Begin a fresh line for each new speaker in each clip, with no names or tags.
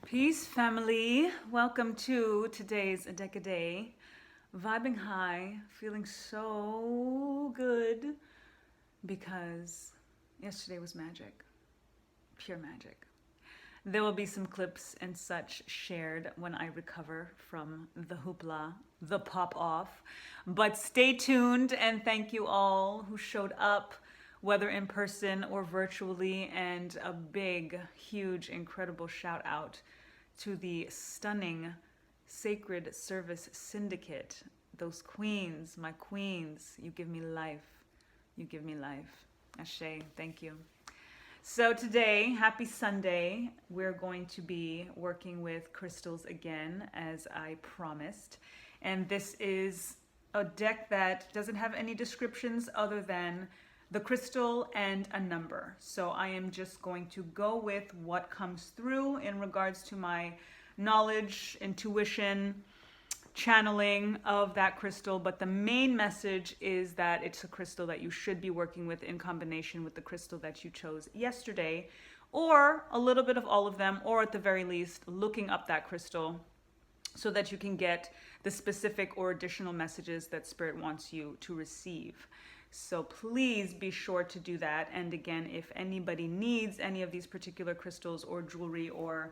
Peace, family. Welcome to today's Decade. Vibing high, feeling so good because yesterday was magic, pure magic. There will be some clips and such shared when I recover from the hoopla, the pop off. But stay tuned and thank you all who showed up, whether in person or virtually. And a big, huge, incredible shout out to the stunning Sacred Service Syndicate. Those queens, my queens, you give me life. You give me life. Ashe, thank you. So today, happy Sunday, we're going to be working with crystals again, as I promised. And this is a deck that doesn't have any descriptions other than the crystal and a number. So I am just going to go with what comes through in regards to my knowledge, intuition, channeling of that crystal. But the main message is that it's a crystal that you should be working with in combination with the crystal that you chose yesterday, or a little bit of all of them, or at the very least looking up that crystal so that you can get the specific or additional messages that Spirit wants you to receive. So please be sure to do that. And again, if anybody needs any of these particular crystals or jewelry or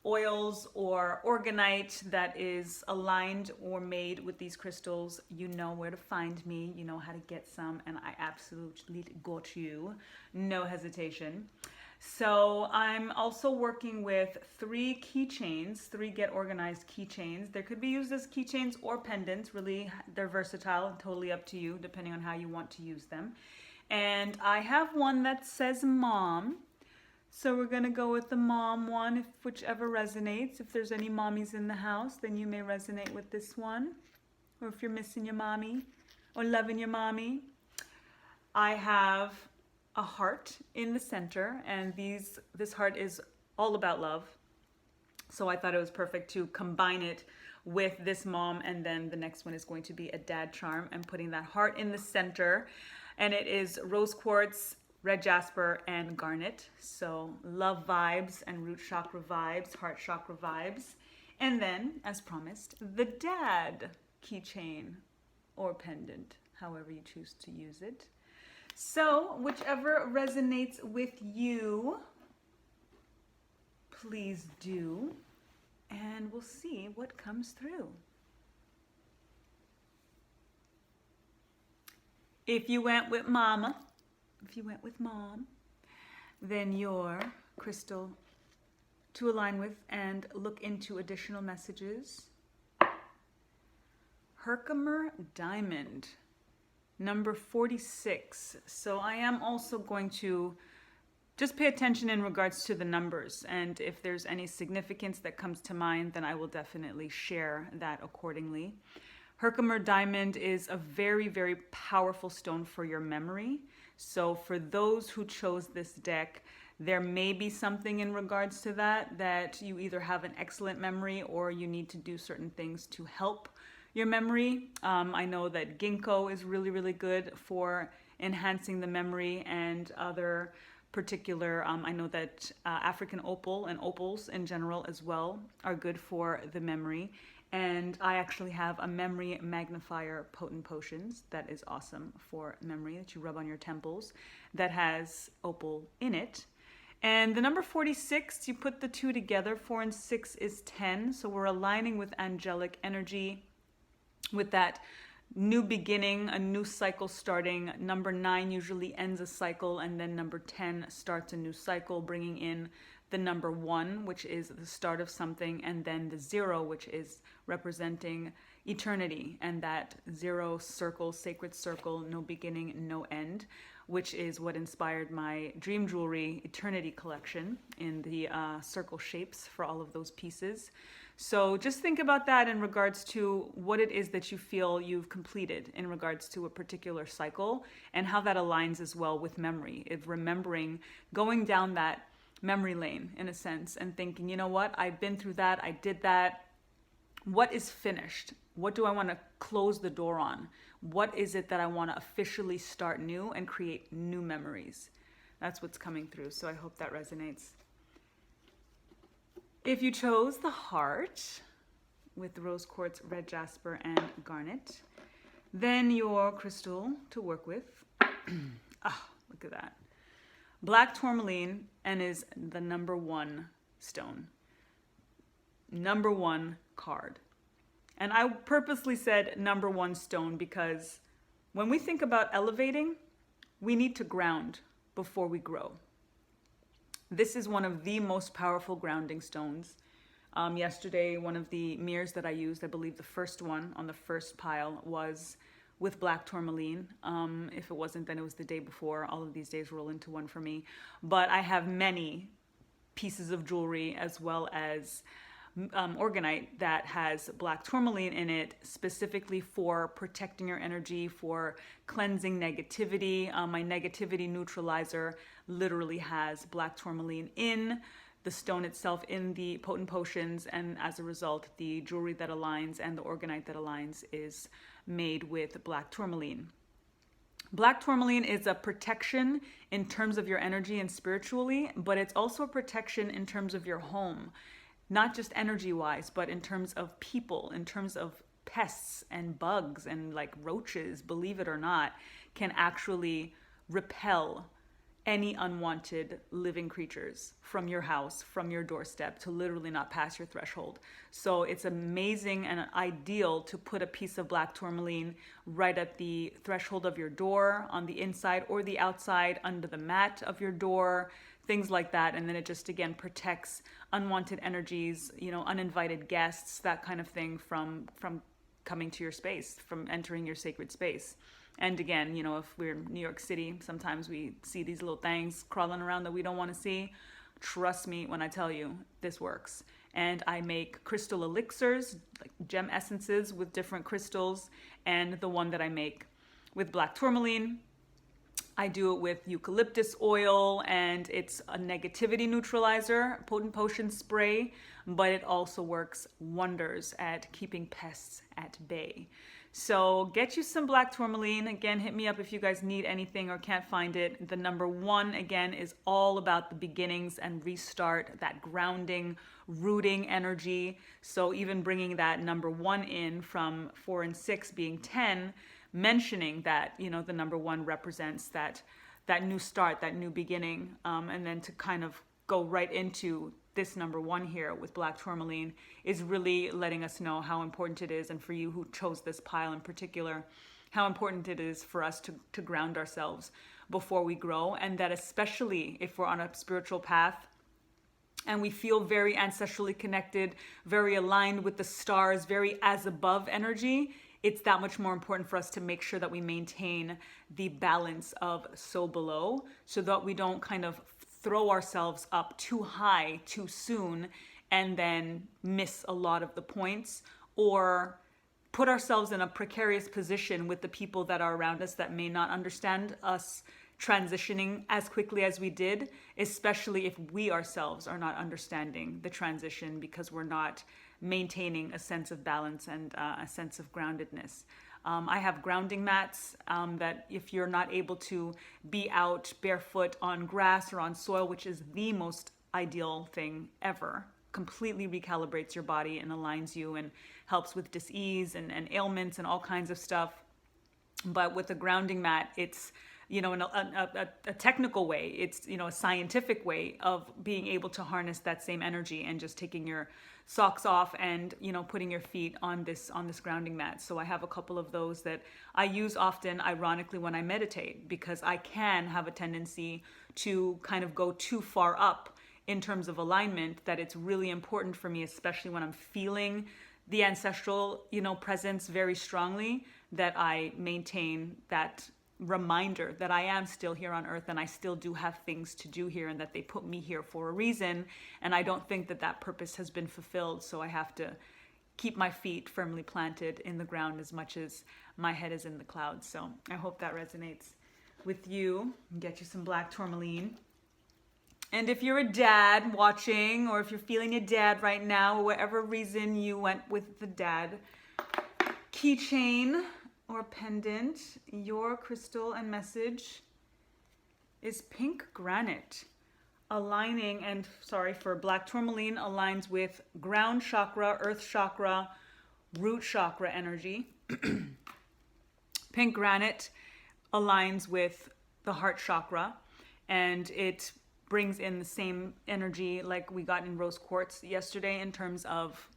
oils or organite that is aligned or made with these crystals, you know where to find me, you know how to get some, and I absolutely got you, no hesitation. So I'm also working with 3 keychains, 3 Get Organized keychains. They could be used as keychains or pendants. Really, they're versatile, totally up to you, depending on how you want to use them. And I have one that says mom. So we're gonna go with the mom one, if whichever resonates. If there's any mommies in the house, then you may resonate with this one. Or if you're missing your mommy or loving your mommy. I have a heart in the center, and this heart is all about love. So I thought it was perfect to combine it with this mom, and then the next one is going to be a dad charm, and putting that heart in the center. And it is rose quartz, red jasper, and garnet. So love vibes and root chakra vibes, heart chakra vibes. And then, as promised, the dad keychain or pendant, however you choose to use it. So whichever resonates with you, please do, and we'll see what comes through. If you went with mama, then your crystal to align with and look into additional messages. Herkimer Diamond, number 46. So I am also going to just pay attention in regards to the numbers, and if there's any significance that comes to mind, then I will definitely share that accordingly. Herkimer Diamond is a very, very powerful stone for your memory. So for those who chose this deck, there may be something in regards to that you either have an excellent memory or you need to do certain things to help your memory. I know that ginkgo is really, really good for enhancing the memory, and other particular, I know that African opal and opals in general as well are good for the memory. And I actually have a memory magnifier potent potions that is awesome for memory that you rub on your temples that has opal in it. And the number 46, you put the 2 together, 4 and 6 is 10. So we're aligning with angelic energy, with that new beginning, a new cycle starting. Number 9 usually ends a cycle, and then number 10 starts a new cycle, bringing in the number 1, which is the start of something, and then the 0, which is representing eternity, and that 0 circle, sacred circle, no beginning, no end, which is what inspired my Dream Jewelry Eternity collection in the circle shapes for all of those pieces. So just think about that in regards to what it is that you feel you've completed in regards to a particular cycle, and how that aligns as well with memory. If remembering, going down that memory lane in a sense, and thinking, you know what, I've been through that, I did that. What is finished? What do I want to close the door on? What is it that I want to officially start new and create new memories? That's what's coming through. So I hope that resonates. If you chose the heart with rose quartz, red jasper, and garnet, then your crystal to work with, look at that. Black tourmaline, and is the number one stone. Number one card. And I purposely said number one stone because when we think about elevating, we need to ground before we grow. This is one of the most powerful grounding stones. Yesterday, one of the mirrors that I used, I believe the first one on the first pile was with black tourmaline. If it wasn't, then it was the day before. All of these days roll into one for me. But I have many pieces of jewelry as well as organite that has black tourmaline in it, specifically for protecting your energy, for cleansing negativity. My negativity neutralizer literally has black tourmaline in the stone itself, in the potent potions, and as a result, the jewelry that aligns and the organite that aligns is made with black tourmaline. Black tourmaline is a protection in terms of your energy and spiritually, but it's also a protection in terms of your home. Not just energy-wise, but in terms of people, in terms of pests and bugs and like roaches, believe it or not, can actually repel any unwanted living creatures from your house, from your doorstep, to literally not pass your threshold. So it's amazing and ideal to put a piece of black tourmaline right at the threshold of your door, on the inside or the outside, under the mat of your door, things like that. And then it just, again, protects unwanted energies, uninvited guests, that kind of thing from coming to your space, from entering your sacred space. And again, if we're in New York City, sometimes we see these little things crawling around that we don't want to see. Trust me when I tell you, this works. And I make crystal elixirs, like gem essences with different crystals. And the one that I make with black tourmaline, I do it with eucalyptus oil, and it's a negativity neutralizer, potent potion spray, but it also works wonders at keeping pests at bay. So get you some black tourmaline. Again, hit me up if you guys need anything or can't find it. The number one, again, is all about the beginnings and restart, that grounding, rooting energy. So even bringing that number one in from 4 and 6 being 10, mentioning that, the number one represents that new start, that new beginning, and then to kind of go right into this number one here with black tourmaline is really letting us know how important it is, and for you who chose this pile in particular, how important it is for us to ground ourselves before we grow. And that especially if we're on a spiritual path and we feel very ancestrally connected, very aligned with the stars, very as above energy, it's that much more important for us to make sure that we maintain the balance of so below, so that we don't kind of throw ourselves up too high too soon and then miss a lot of the points, or put ourselves in a precarious position with the people that are around us that may not understand us transitioning as quickly as we did, especially if we ourselves are not understanding the transition because we're not maintaining a sense of balance and a sense of groundedness. I have grounding mats that if you're not able to be out barefoot on grass or on soil, which is the most ideal thing ever, completely recalibrates your body and aligns you and helps with dis-ease and ailments and all kinds of stuff. But with a grounding mat, it's in a technical way, it's a scientific way of being able to harness that same energy, and just taking your socks off and putting your feet on this grounding mat. So I have a couple of those that I use often, ironically, when I meditate, because I can have a tendency to kind of go too far up in terms of alignment, that it's really important for me, especially when I'm feeling the ancestral presence very strongly, that I maintain that reminder that I am still here on earth and I still do have things to do here, and that they put me here for a reason, and I don't think that purpose has been fulfilled. So I have to keep my feet firmly planted in the ground as much as my head is in the clouds. So I hope that resonates with you. Get you some black tourmaline. And if you're a dad watching, or if you're feeling a dad right now, or whatever reason you went with the dad keychain or pendant, your crystal and message is pink granite. aligning, and sorry, for black tourmaline aligns with ground chakra, earth chakra, root chakra energy. Pink granite aligns with the heart chakra, and it brings in the same energy like we got in rose quartz yesterday in terms of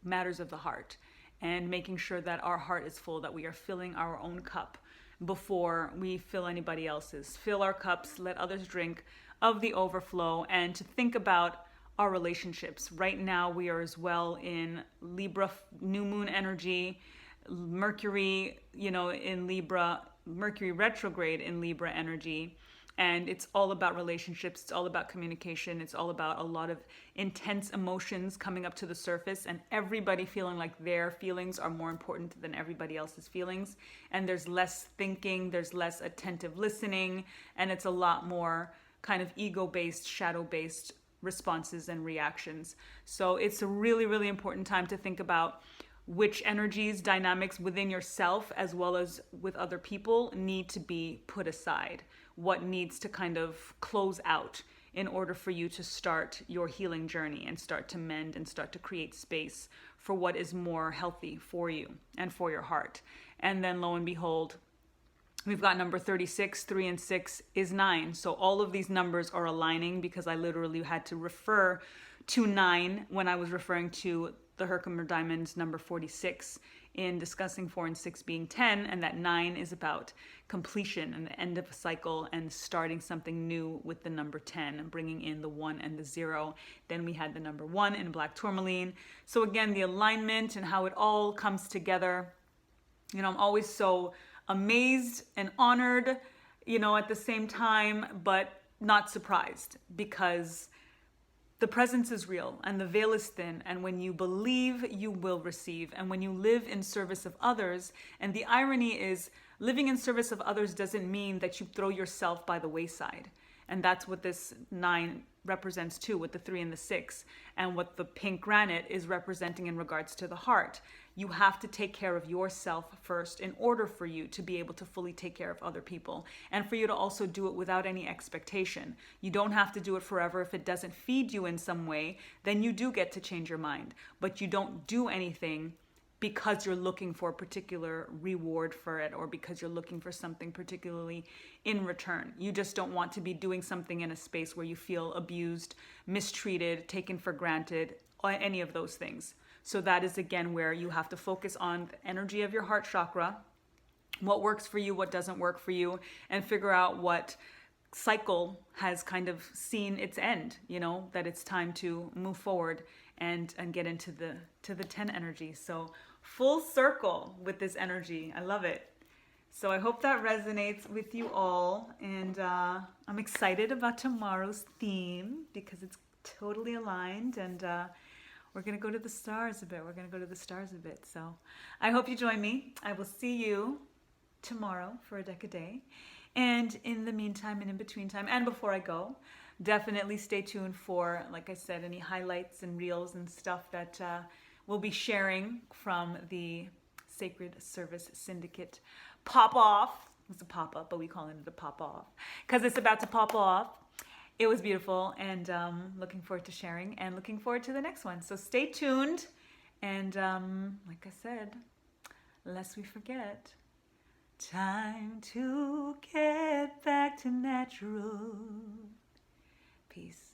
matters of the heart and making sure that our heart is full, that we are filling our own cup before we fill anybody else's. Fill our cups, let others drink of the overflow, and to think about our relationships. Right now we are as well in Libra new moon energy, Mercury, in Libra, Mercury retrograde in Libra energy. And it's all about relationships. It's all about communication. It's all about a lot of intense emotions coming up to the surface and everybody feeling like their feelings are more important than everybody else's feelings. And there's less thinking, there's less attentive listening, and it's a lot more kind of ego-based, shadow-based responses and reactions. So it's a really, really important time to think about which energies, dynamics within yourself as well as with other people need to be put aside. What needs to kind of close out in order for you to start your healing journey and start to mend and start to create space for what is more healthy for you and for your heart. And then lo and behold, we've got number 36, 3 and 6 is 9. So all of these numbers are aligning because I literally had to refer to 9 when I was referring to the Herkimer Diamond number 46 in discussing 4 and 6 being 10, and that 9 is about completion and the end of a cycle and starting something new with the number 10 and bringing in the 1 and the 0. Then we had the number 1 in black tourmaline. So again, the alignment and how it all comes together. I'm always so amazed and honored, at the same time, but not surprised, because the presence is real and the veil is thin, and when you believe, you will receive. And when you live in service of others, and the irony is living in service of others doesn't mean that you throw yourself by the wayside. And that's what this 9 represents too, with the 3 and the 6, and what the pink granite is representing in regards to the heart. You have to take care of yourself first in order for you to be able to fully take care of other people, and for you to also do it without any expectation. You don't have to do it forever. If it doesn't feed you in some way, then you do get to change your mind, but you don't do anything because you're looking for a particular reward for it, or because you're looking for something particularly in return. You just don't want to be doing something in a space where you feel abused, mistreated, taken for granted, or any of those things. So that is again where you have to focus on the energy of your heart chakra, what works for you, what doesn't work for you, and figure out what cycle has kind of seen its end, that it's time to move forward and get into the 10 energy. So full circle with this energy. I love it. So I hope that resonates with you all. And I'm excited about tomorrow's theme because it's totally aligned, and we're going to go to the stars a bit. So I hope you join me. I will see you tomorrow for a deck a day. And in the meantime and in between time and before I go, definitely stay tuned for, like I said, any highlights and reels and stuff that we'll be sharing from the Sacred Service Syndicate pop-off. It's a pop-up, but we call it a pop-off because it's about to pop off. It was beautiful, and looking forward to sharing and looking forward to the next one. So stay tuned, and like I said, lest we forget, time to get back to natural. Peace.